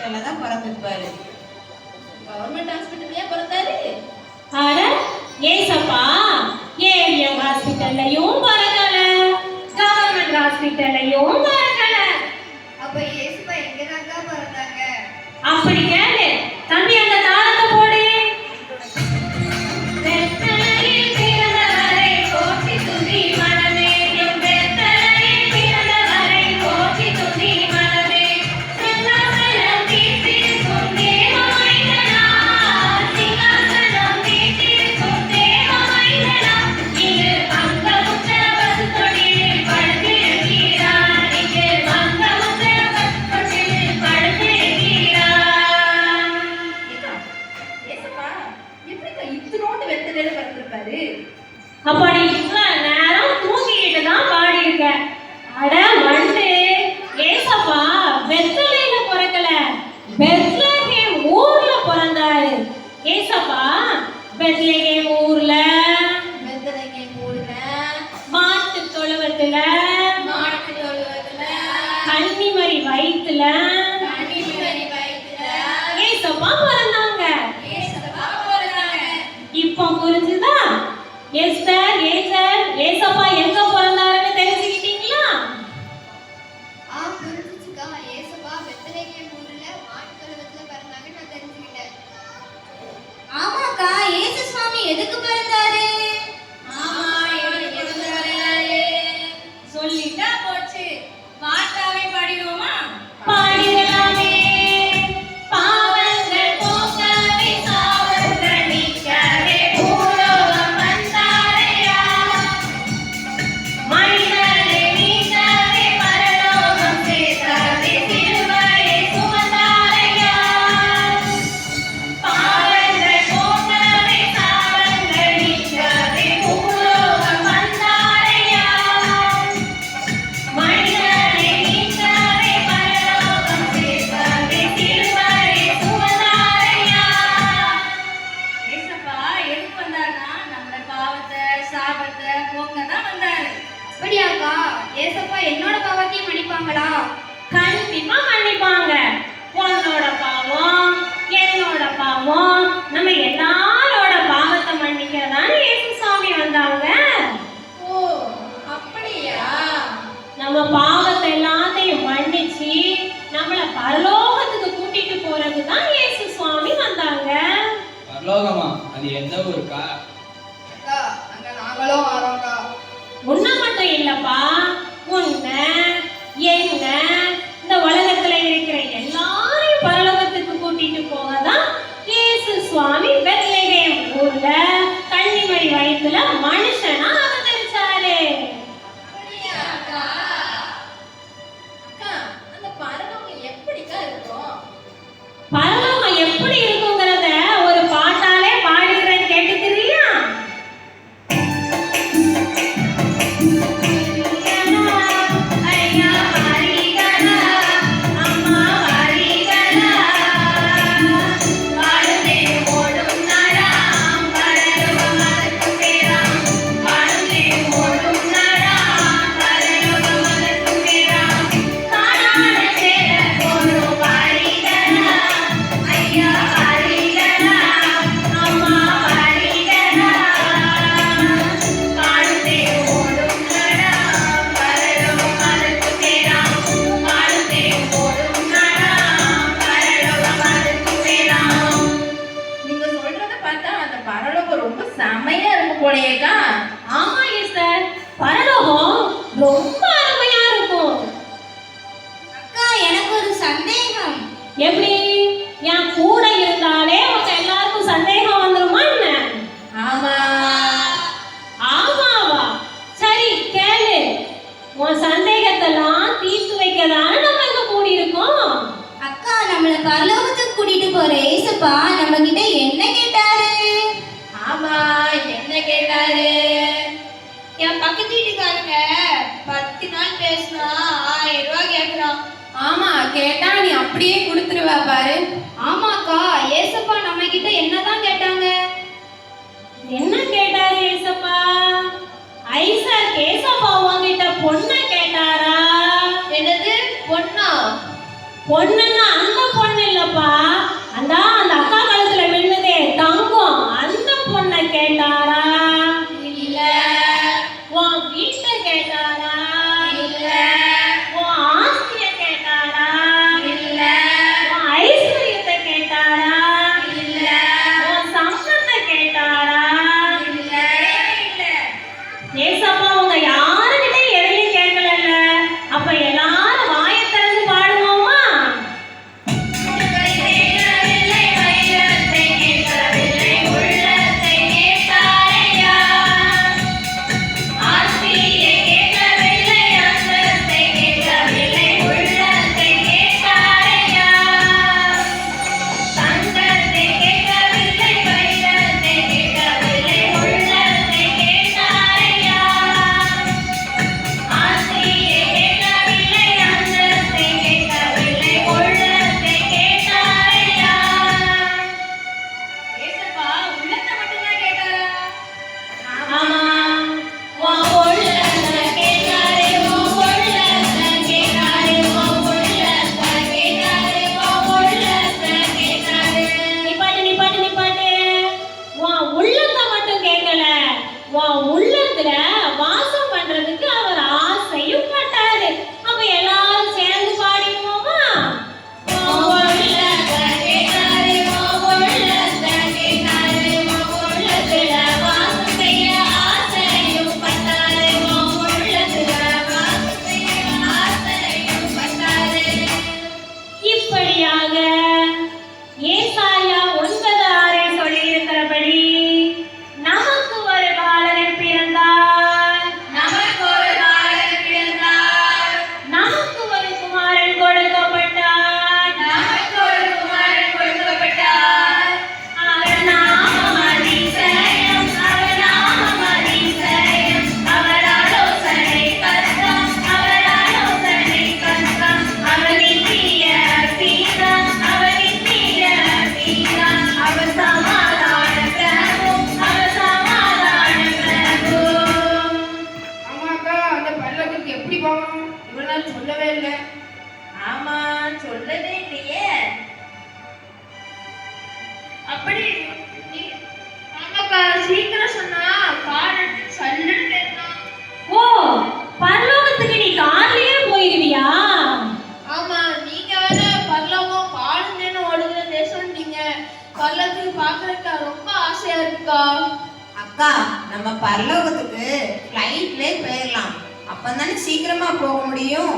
ஹாஸ்பிட்டல்ல தான் பிறந்திருப்பாரு. கவர்மெண்ட் ஹாஸ்பிட்டல்லயே பிறந்தாரு? அட ஏசப்பா ஏவிஎம் ஹாஸ்பிட்டல்லையும் பிறக்கல, கவர்மெண்ட் ஹாஸ்பிட்டல்லையும் பிறக்கல. அப்ப ஏசப்பா எங்கதாங்க பிறந்தாங்க? அப்படி கேளு தம்பி, அந்த தாளத்தை போடு. அப்படி இவ்வளவு நேரம் தூங்கிட்டு தான் பாடி இருக்க. அட மண்டு, ஏசப்பா பெத்லகேம்ல பிறக்கல, பெத்லகேம் ஊர்ல பிறந்தாரு. ஏசப்பா பெத்லகேம் ஊர்ல மாட்டு தொழுவத்துல கன்னிமரி வயித்துல ஏசப்பா பிறந்தாங்க. இப்போ புரிஞ்சுதா? எஸ்தர் ஏசப்பா எங்க பிறந்தாருன்னு தெரிஞ்சுக்கிட்டீங்களா? புரிஞ்சுச்சுக்கா. ஏசப்பா பெத்லகேம் ஊர்ல மாட்டுத்தொழுவத்துல பிறந்தாங்கன்னு நான் தெரிஞ்சுக்கிட்டேன். ஆமாக்கா, இயேசு சுவாமி எதுக்கு பிறந்தாரு? சொல்லிட்டா போச்சு. பாட்டாவே பாடிடுவோமா? பாடிடலாமே. பாவங்கள் போக்கவே சாவங்கள் நீக்கவே பூலோகம் வந்தாரையா, மனிதரை மீட்கவே பரலோகம் சேர்க்கவே சிலுவையை சுமந்தாரையா. பாவங்கள் போக்கவே சாவங்கள் நீக்கவே பூலோகம் வந்தாரையா, மனிதரை மீட்கவே பரலோகம் சேர்க்கவே சிலுவையை சுமந்தாரையா. ஏசப்பா எதுக்கு வந்தாருன்னா நம்மளோட பாவத்தை சாபத்தை போக்க தான் வந்தாரு. அப்படியாக்கா? ஏசப்பா என்னோட பாவத்தையும் மன்னிப்பாங்களா? கண்டிப்பா மன்னிப்பாங்க. உன்னோட பாவம் என்னோட பாவம் நம்ம எல்லாரோட பாவத்தை மன்னிக்கிறதான்னு இயேசு சாமி வந்தாங்க. ஓ, அப்படியா? நம்ம பாவத்தை எல்லாத்தையும் மன்னிச்சு நம்மள பரலோகத்துக்கு கூட்டிட்டு போறது தான் இயேசு சுவாமி வந்தாங்க. பரலோகமா? அது எந்த ஊருக்கா? அக்கா, அங்க நாங்களும் வரோம்க்கா. உன்னை மட்டும் இல்லப்பா, உன்னை என்ன இந்த உலகத்துல இருக்கிற எல்லாரையும் பரலோகத்துக்கு கூட்டிட்டு போகதான் இயேசு சுவாமி பெத்லகேம் ஊர்ல கன்னிமரி வயித்துல மனுஷனா அவதரிச்சாரு. அப்படியாக்கா? அக்கா, அந்த பரலோகம் எப்படிக்கா இருக்கும்? பரலோகம் எப்படி இருக்குங்கிறத ஒரு பாட்டாலே பாடிடுறேன், கேட்டுக்கிறியா? ஐயா வாரிகளா, அம்மா வாரிகளா, வாழ்ந்தே ஓடும் நாடாம் பரலோகம் அதற்கு பேராம், வாழ்ந்தே ஓடும் நாடாம் பரலோகம் அதற்கு பேராம், காணாத சேர போடும் வாரிகளா, ஐயா வாரிகளா, அம்மா வாரிகளா, வாழ்ந்தே ஓடும் நாடாம் பரலோகம் அதற்கு பேராம், வாழ்ந்தே ஓடும் நாடாம் பரலோகம் அதற்கு பேராம். நீங்க சொல்றத பார்த்தா அந்த பரலோகம் ரொம்ப செமையா இருக்கும் போலயேக்கா. ஆமா சார், பரலோகம் ரொம்ப அருமையா இருக்கும். அக்கா, எனக்கு ஒரு சந்தேகம். எப்படி? என் கூட இருந்தாலே உங்க எல்லாருக்கும் சந்தேகம் வந்துருமா என்ன? ஆமா. ஆமாவா? சரி கேளு. உன் சந்தேகத்தெல்லாம் தீர்த்து வைக்கதானே நம்ம இங்க கூடி இருக்கோம். அக்கா, நம்மள பரலோகத்துக்கு கூட்டிட்டு போற ஏசப்பா நம்ம கிட்ட என்ன கேட்டாரு? ஆமா, என்ன கேட்டாரு? என் பக்கத்து வீட்டுக்காரங்க 10 நாள் பேசினா 1000 ரூபாய் கேக்குறான். ஆமா, கேட்டா நீ அப்படியே கொடுத்துருவ பாரு. ஆமாக்கா, ஏசப்பா நம்ம கிட்ட என்னதான் கேட்டாங்க? என்ன கேட்டாரு ஏசப்பா? ஐசக் ஏசப்பா உன்கிட்ட பொண்ணை கேட்டாரா? என்னது பொண்ணா? பொண்ணுன்னா அந்த பொண்ணு இல்ல அவங்க யாருக்கிட்ட எதையும் கேட்கலல்ல. அப்ப எல்லாரும் வாயை திறந்து பாடுவோமா? ஏசப்பா உள்ளத்தை மட்டும்தான் கேட்டாரா? ஆமா. உன் உள்ளத்தை கேட்டாரு, உன் உள்ளத்தை கேட்டாரு, உன் உள்ளத்தை கேட்டாரு, உன் உள்ளத்தை கேட்டாரு. நிப்பாட்டு. உன் உள்ளத்தை மட்டும் கேட்கல, உன் உள்ளத்துல வாசம் பண்றதுக்கு அவர் ஆசையும் பட்டாரு. அப்ப எல்லாரும் சேர்ந்து பாடிடுவோமா? உன் உள்ளத்தை கேட்டாரு, உன் உள்ளத்தை கேட்டாரு, உன் உள்ளத்துல வாசம் செய்ய ஆசையும் பட்டாரு, உன் உள்ளத்துல வாசம் செய்ய ஆசையும் பட்டாரு. இப்படியாக ஏசாயா 9:6 சொல்லியிருக்கிறபடி நமக்கு ஒரு பாலகன் பிறந்தார், நமக்கு ஒரு பாலகன் பிறந்தார், நமக்கு ஒரு குமாரன் கொடுக்கப்பட்டார், நமக்கு ஒரு குமாரன் கொடுக்கப்பட்டார். அவர் நாமம் அதிசயம், அவர் நாமம் அதிசயம், அவர் ஆலோசனை கர்த்தர், அவர் ஆலோசனை கர்த்தர், அவர் நித்திய பிதா, அவர் நித்திய பிதா, அவர் சமாதான பிரபு, அவர் சமாதான பிரபு. ஆமாக்கா, அந்த பரலோகத்துக்கு எப்படி போகணும்? இவ்வளவு நாள் சொல்லவே இல்லை. ஆமா, சொல்லவே இல்லையே. அப்படி ஆமாக்கா, சீக்கிரம் சொன்னா கார் எடுத்து சல்லுன்னு கேட்கலாம். ஓ, பரலோகத்துக்கு நீ கார்லயே போயிருவியா? ஆமா, நீங்க வேற பரலோகம் பாடுங்கன்னு ஓடுகிற தேசம்ட்டீங்க. பரலோகத்துக்கு பாக்குறதுக்கு ரொம்ப ஆசையா இருக்குக்கா. அக்கா, நம்ம பரலோகத்துக்கு ஃப்ளைட்லயே போயிடலாம். அப்பதானே சீக்கிரமா போக முடியும்.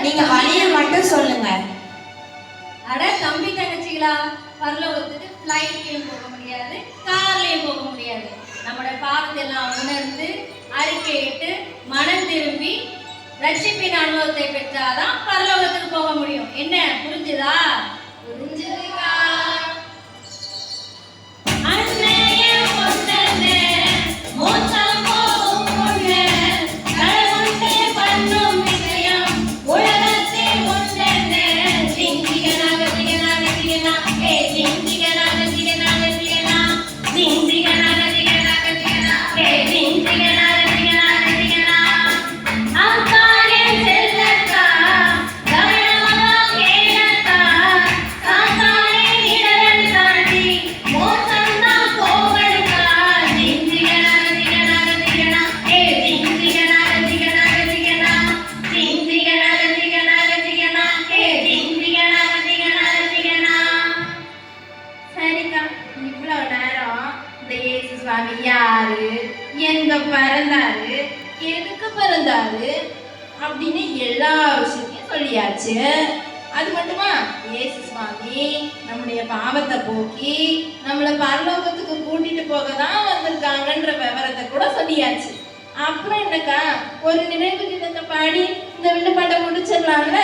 நீங்க வழியை மட்டும் சொல்லுங்க. அட தம்பி தங்கச்சிகளா, பரலோகத்துக்கு ஃப்ளைட்லயும் போக முடியாது, கார்லயும் போக முடியாது. நம்மளோட பாவத்தை எல்லாம் உணர்ந்து அறிக்கையிட்டு மனம் திரும்பி ரட்சிப்பின் அனுபவத்தை பெற்றாதான் பரலோகத்துக்கு போக முடியும். என்ன புரிஞ்சுதா? புரிஞ்சுதுக்கா. அன்னைய பொன்னே மோசம் போகும் பொண்ணே, கடவுளே பண்ணும் விஷயம் உலகத்தை ஒன்றே. சிந்திகனாக திகனாக திகனா, ஏ சிந்திகனாக திகனாக திகனா, சிந்திகனாக திகனாக திகனா, ஏ சிந்திகனாக திகனாக திகனா. அக்காலே செல்லக்கா, கவனமாக கேளக்கா, காத்தாலே இடரன் தாண்டி மோசம் தான் போவடுக்கா. சிந்திகனாக திகனாக திகனா, ஏ சிந்திகனாக திகனாக திகனா, சிந்திகனாக திகனாக திகனா, ஏ சிந்திகனாக திகனாக திகனா. சரிக்கா, இவ்வளவு நேரம் இந்த இயேசு சுவாமி யாரு, எங்க பிறந்தாரு, எதுக்கு பிறந்தாரு அப்படின்னு எல்லா விஷயத்தையும் சொல்லியாச்சு. அது மட்டுமா, இயேசு சுவாமி நம்முடைய பாவத்தை போக்கி நம்மளை பரலோகத்துக்கு கூட்டிட்டு போக தான் வந்திருக்காங்கன்ற விவரத்தை கூட சொல்லியாச்சு. அப்புறம் என்னக்கா, ஒரு நினைவு கீதத்தை பாடி இந்த வில்லுப்பாட்டை முடிச்சிடலாம்ல?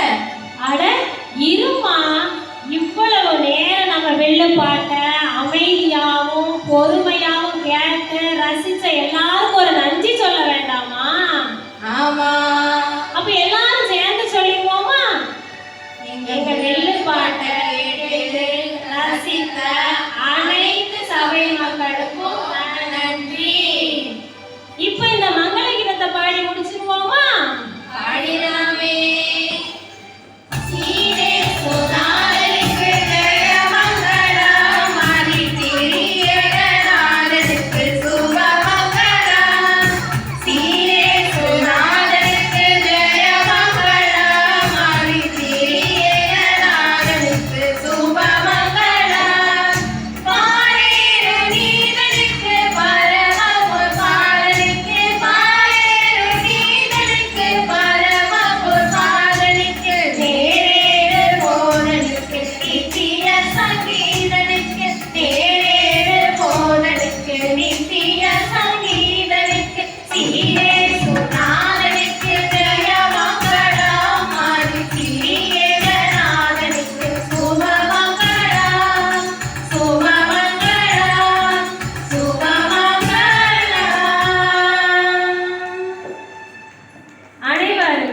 அட இருமா, இவ்வளவு நேரம் நம்ம வெள்ளுப்பாட்ட அமைதியாவும் பொறுமையாவும் கேட்டு ரசிச்ச எல்லாருக்கும் ஒரு நன்றி சொல்ல வேண்டாமா? ஆமா, அப்ப எல்லாரும் சேர்ந்து சொல்லிடுவோமா? எங்க வெள்ளுப்பாட்டை கேட்டு ரசித்த அனைத்து சபை மக்களுக்கும் நன்றி. இப்ப இந்த மங்கள கீதத்தை பாடி முடிச்சிருவோமா? பாடிடலாமே. சீரே சுதாரிக்கு ஜெய மங்களம், ஆதி திரிய நாதனுக்கு சுப மங்களம்.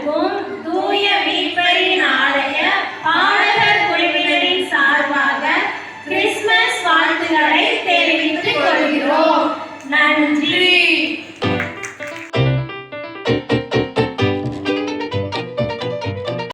அனைவருக்கும் தூய மீட்பரின் ஆலய பாடகர் குழுவினரின் சார்பாக கிறிஸ்துமஸ் வாழ்த்துக்களை தெரிவித்துக் கொள்கிறோம். நன்றி.